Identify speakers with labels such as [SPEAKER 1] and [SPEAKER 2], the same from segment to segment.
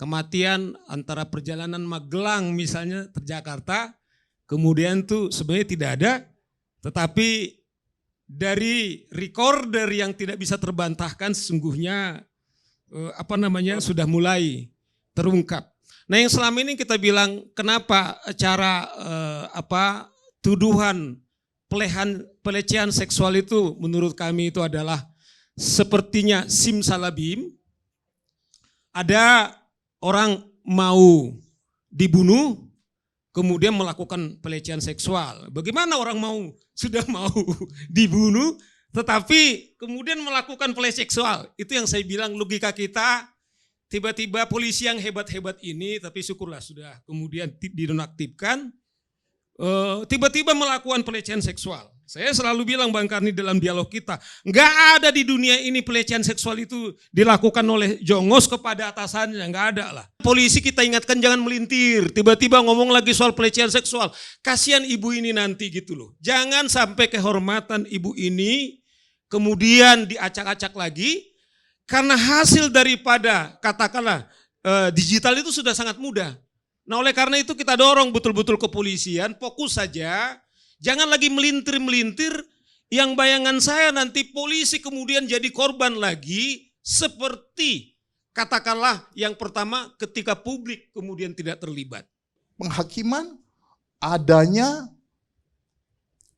[SPEAKER 1] kematian antara perjalanan Magelang misalnya ke Jakarta, kemudian tuh sebenarnya tidak ada, tetapi dari recorder yang tidak bisa terbantahkan sesungguhnya sudah mulai terungkap. Nah, yang selama ini kita bilang kenapa cara tuduhan pelecehan seksual itu menurut kami itu adalah sepertinya simsalabim. Ada orang mau dibunuh kemudian melakukan pelecehan seksual. Bagaimana orang sudah mau dibunuh tetapi kemudian melakukan pelecehan seksual? Itu yang saya bilang logika kita, tiba-tiba polisi yang hebat-hebat ini, tapi syukurlah sudah kemudian dinonaktifkan, tiba-tiba melakukan pelecehan seksual. Saya selalu bilang Bang Karni dalam dialog kita, nggak ada di dunia ini pelecehan seksual itu dilakukan oleh jongos kepada atasannya, nggak ada lah. Polisi kita ingatkan jangan melintir, tiba-tiba ngomong lagi soal pelecehan seksual. Kasihan ibu ini nanti gitu loh. Jangan sampai kehormatan ibu ini kemudian diacak-acak lagi, karena hasil daripada katakanlah digital itu sudah sangat mudah. Nah oleh karena itu kita dorong betul-betul kepolisian, fokus saja. Jangan lagi melintir-melintir, yang bayangan saya nanti polisi kemudian jadi korban lagi seperti katakanlah yang pertama ketika publik kemudian tidak terlibat.
[SPEAKER 2] Penghakiman adanya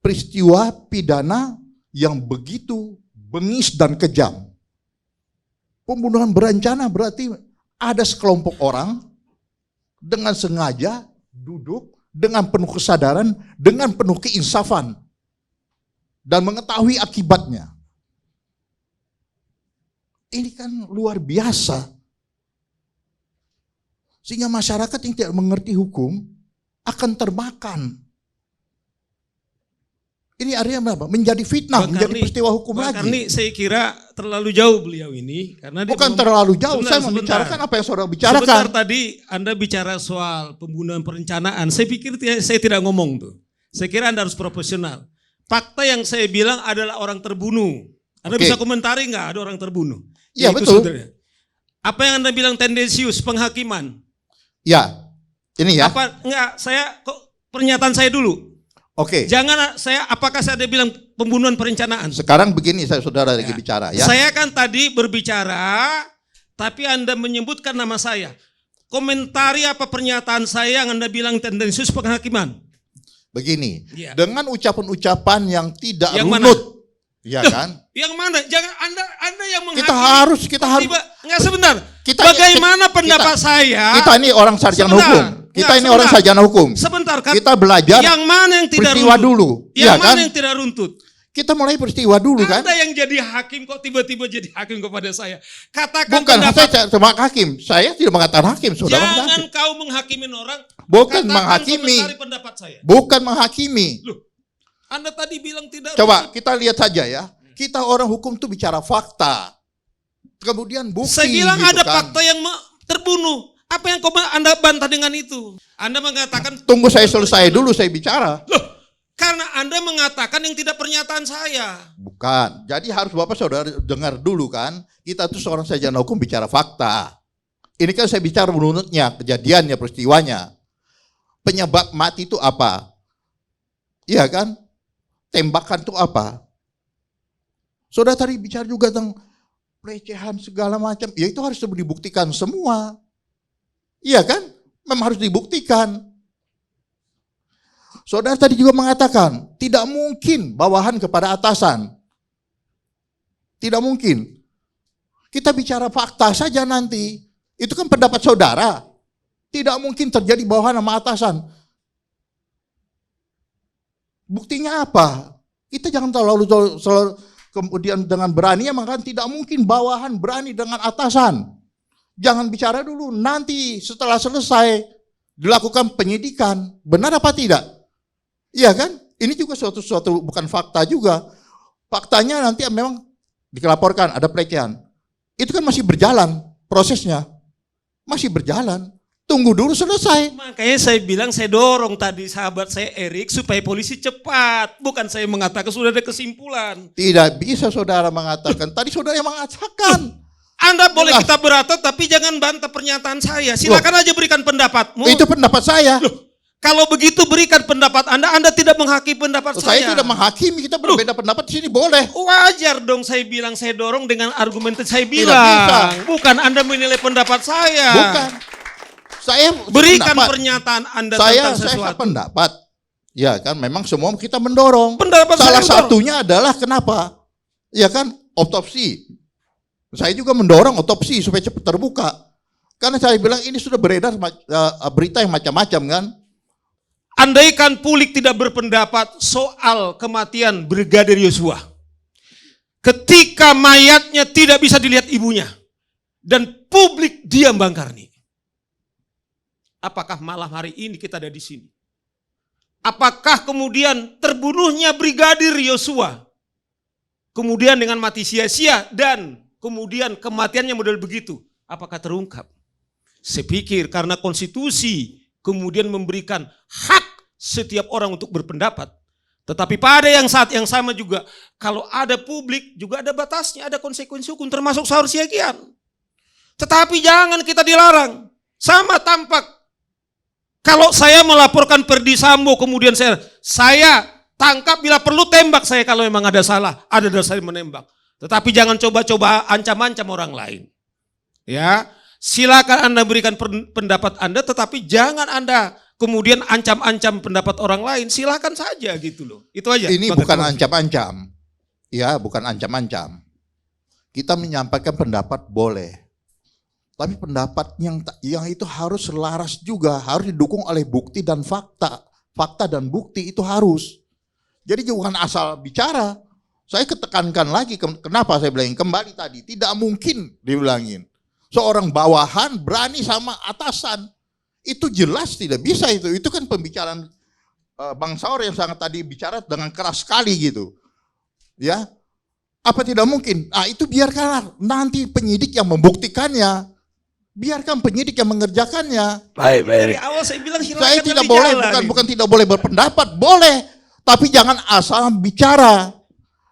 [SPEAKER 2] peristiwa pidana yang begitu bengis dan kejam. Pembunuhan berencana berarti ada sekelompok orang dengan sengaja duduk dengan penuh kesadaran, dengan penuh keinsafan, dan mengetahui akibatnya. Ini kan luar biasa. Sehingga masyarakat yang tidak mengerti hukum akan termakan. Ini artinya apa? Menjadi fitnah, menjadi peristiwa hukum lagi.
[SPEAKER 1] Karena saya kira terlalu jauh beliau ini. Karena
[SPEAKER 2] bukan terlalu jauh, saya membicarakan apa yang saudara bicarakan.
[SPEAKER 1] Sebentar tadi Anda bicara soal pembunuhan perencanaan. Saya pikir saya tidak ngomong tuh. Saya kira Anda harus profesional. Fakta yang saya bilang adalah orang terbunuh. Anda bisa komentari nggak ada orang terbunuh?
[SPEAKER 2] Iya betul.
[SPEAKER 1] Saudara. Apa yang Anda bilang tendensius, penghakiman?
[SPEAKER 2] Ya, ini ya.
[SPEAKER 1] Pernyataan saya dulu.
[SPEAKER 2] Oke.
[SPEAKER 1] Jangan apakah saya ada bilang pembunuhan perencanaan?
[SPEAKER 2] Sekarang begini saudara lagi bicara ya.
[SPEAKER 1] Saya kan tadi berbicara, tapi Anda menyebutkan nama saya. Komentari apa pernyataan saya yang Anda bilang tendensius penghakiman?
[SPEAKER 2] Begini, dengan ucapan-ucapan yang tidak runut. Ya kan?
[SPEAKER 1] Yang mana? Jangan Anda yang menghakimi.
[SPEAKER 2] Kita harus.
[SPEAKER 1] Enggak sebentar. Bagaimana pendapat saya?
[SPEAKER 2] Kita ini orang sarjana hukum. Kita ini orang sarjana hukum.
[SPEAKER 1] Sebentar kan.
[SPEAKER 2] Kita belajar
[SPEAKER 1] yang mana yang tidak
[SPEAKER 2] peristiwa
[SPEAKER 1] runtut?
[SPEAKER 2] dulu.
[SPEAKER 1] Yang mana yang tidak runtut?
[SPEAKER 2] Kita mulai peristiwa dulu kan.
[SPEAKER 1] Anda yang jadi hakim kok tiba-tiba jadi hakim kepada saya. Katakan
[SPEAKER 2] bukan saya cuma hakim. Saya tidak mengatakan hakim, saudara.
[SPEAKER 1] Jangan kau menghakimin orang.
[SPEAKER 2] Bukan menghakimi.
[SPEAKER 1] Pendapat saya.
[SPEAKER 2] Bukan menghakimi.
[SPEAKER 1] Loh, Anda tadi bilang tidak.
[SPEAKER 2] Coba kita lihat saja ya. Kita orang hukum tuh bicara fakta. Kemudian bukti.
[SPEAKER 1] Saya bilang
[SPEAKER 2] gitu
[SPEAKER 1] ada
[SPEAKER 2] kan.
[SPEAKER 1] fakta yang terbunuh. Apa yang Anda bantah dengan itu? Anda mengatakan.
[SPEAKER 2] Tunggu saya selesai dulu saya bicara.
[SPEAKER 1] Loh, karena Anda mengatakan yang tidak pernyataan saya.
[SPEAKER 2] Bukan. Jadi harus Bapak saudara dengar dulu kan. Kita tuh seorang sarjana hukum bicara fakta. Ini kan saya bicara menurutnya, kejadiannya, peristiwanya. Penyebab mati itu apa? Iya kan? Tembakan itu apa? Saudara tadi bicara juga tentang pelecehan segala macam. Ya itu harus dibuktikan semua. Iya kan? Memang harus dibuktikan. Saudara tadi juga mengatakan, tidak mungkin bawahan kepada atasan. Tidak mungkin. Kita bicara fakta saja nanti. Itu kan pendapat saudara. Tidak mungkin terjadi bawahan sama atasan. Buktinya apa? Kita jangan selalu kemudian dengan berani maka tidak mungkin bawahan berani dengan atasan. Jangan bicara dulu, nanti setelah selesai dilakukan penyidikan. Benar apa tidak? Iya kan? Ini juga suatu bukan fakta juga. Faktanya nanti memang dilaporkan ada pelecehan. Itu kan masih berjalan prosesnya. Masih berjalan. Tunggu dulu selesai.
[SPEAKER 1] Makanya saya bilang saya dorong tadi sahabat saya Erik supaya polisi cepat. Bukan saya mengatakan sudah ada kesimpulan.
[SPEAKER 2] Tidak bisa saudara mengatakan. Tadi saudara yang mengatakan.
[SPEAKER 1] Anda boleh
[SPEAKER 2] Jelas.
[SPEAKER 1] kita berotot, tapi jangan bantah pernyataan saya. Silakan aja berikan pendapatmu.
[SPEAKER 2] Itu pendapat saya.
[SPEAKER 1] Kalau begitu berikan pendapat Anda tidak menghakimi pendapat
[SPEAKER 2] Saya
[SPEAKER 1] saya.
[SPEAKER 2] tidak menghakimi, kita berbeda pendapat di sini boleh.
[SPEAKER 1] Wajar dong saya bilang, saya dorong dengan argumen saya
[SPEAKER 2] Tidak
[SPEAKER 1] bilang.
[SPEAKER 2] bisa.
[SPEAKER 1] Bukan Anda menilai pendapat saya.
[SPEAKER 2] Bukan. Saya
[SPEAKER 1] Berikan
[SPEAKER 2] pendapat.
[SPEAKER 1] pernyataan Anda
[SPEAKER 2] Saya
[SPEAKER 1] tentang sesuatu.
[SPEAKER 2] pendapat. Ya kan, memang semua kita mendorong.
[SPEAKER 1] Pendapat
[SPEAKER 2] Salah
[SPEAKER 1] saya
[SPEAKER 2] satunya adalah kenapa? Ya kan, otopsi. Saya juga mendorong otopsi supaya cepat terbuka. Karena saya bilang ini sudah beredar berita yang macam-macam kan.
[SPEAKER 1] Andaikan publik tidak berpendapat soal kematian Brigadir Yosua, ketika mayatnya tidak bisa dilihat ibunya, dan publik diam Bang Karni, apakah malam hari ini kita ada di sini? Apakah kemudian terbunuhnya Brigadir Yosua, kemudian dengan mati sia-sia dan kemudian kematiannya model begitu, apakah terungkap? Saya pikir karena konstitusi kemudian memberikan hak setiap orang untuk berpendapat. Tetapi pada saat yang sama juga, kalau ada publik juga ada batasnya, ada konsekuensi hukum termasuk sahur siagian. Tetapi jangan kita dilarang. Sama tampak. Kalau saya melaporkan Ferdy Sambo kemudian saya tangkap, bila perlu tembak saya kalau memang ada salah, ada dasar menembak. Tetapi jangan coba-coba ancam-ancam orang lain. Ya, silakan Anda berikan pendapat Anda, tetapi jangan Anda kemudian ancam-ancam pendapat orang lain. Silakan saja gitu loh. Itu aja.
[SPEAKER 2] Ini bukan ancam-ancam. Ya, bukan ancam-ancam. Kita menyampaikan pendapat boleh. Tapi pendapat yang itu harus selaras juga, harus didukung oleh bukti dan fakta. Fakta dan bukti itu harus. Jadi bukan asal bicara. Saya ketekankan lagi, kenapa saya bilangin kembali tadi, tidak mungkin dibilangin. Seorang bawahan berani sama atasan. Itu jelas tidak bisa itu. Itu kan pembicaraan Bang Saur yang sangat tadi bicara dengan keras sekali gitu. Ya. Apa tidak mungkin? Nah, itu biarkan nanti penyidik yang membuktikannya. Biarkan penyidik yang mengerjakannya.
[SPEAKER 3] Baik.
[SPEAKER 1] Dari awal saya bilang silakan.
[SPEAKER 2] Saya tidak boleh, bukan tidak boleh berpendapat, boleh. Tapi jangan asal bicara.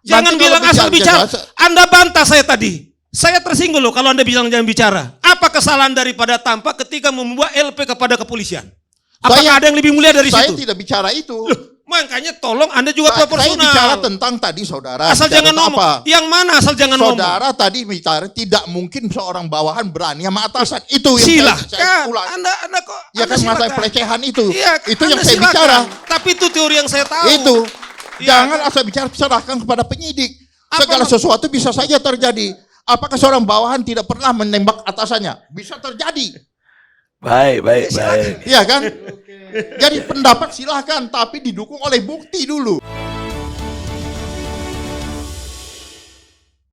[SPEAKER 1] Jangan
[SPEAKER 2] Nanti
[SPEAKER 1] bilang
[SPEAKER 2] kalau
[SPEAKER 1] asal bicara. Anda bantah saya tadi. Saya tersinggung loh kalau Anda bilang jangan bicara. Apa kesalahan daripada Tampak ketika membuat LP kepada kepolisian? Apakah ada yang lebih mulia dari
[SPEAKER 2] Saya
[SPEAKER 1] situ?
[SPEAKER 2] tidak bicara itu.
[SPEAKER 1] Makanya tolong Anda juga
[SPEAKER 2] Saya
[SPEAKER 1] proporsional.
[SPEAKER 2] bicara tentang tadi saudara.
[SPEAKER 1] Asal
[SPEAKER 2] bicara
[SPEAKER 1] jangan
[SPEAKER 2] tentang
[SPEAKER 1] ngomong.
[SPEAKER 2] apa?
[SPEAKER 1] Yang mana asal jangan ngomong?
[SPEAKER 2] Saudara tadi bicara tidak mungkin seorang bawahan berani sama atasan. Itu yang saya
[SPEAKER 1] Silakan.
[SPEAKER 2] ulang.
[SPEAKER 1] Anda kok.
[SPEAKER 2] Ya
[SPEAKER 1] Anda
[SPEAKER 2] kan masalah
[SPEAKER 1] silakan.
[SPEAKER 2] pelecehan itu.
[SPEAKER 1] Iya,
[SPEAKER 2] Itu
[SPEAKER 1] Anda
[SPEAKER 2] yang saya
[SPEAKER 1] silakan.
[SPEAKER 2] bicara.
[SPEAKER 1] Tapi itu teori yang saya tahu.
[SPEAKER 2] Itu.
[SPEAKER 1] Iya.
[SPEAKER 2] Jangan asal bicara, serahkan kepada penyidik. Segala
[SPEAKER 1] Apa-
[SPEAKER 2] sesuatu bisa saja terjadi. Apakah seorang bawahan tidak pernah menembak atasannya? Bisa terjadi.
[SPEAKER 3] Baik.
[SPEAKER 2] Iya kan? Jadi pendapat silahkan, tapi didukung oleh bukti dulu.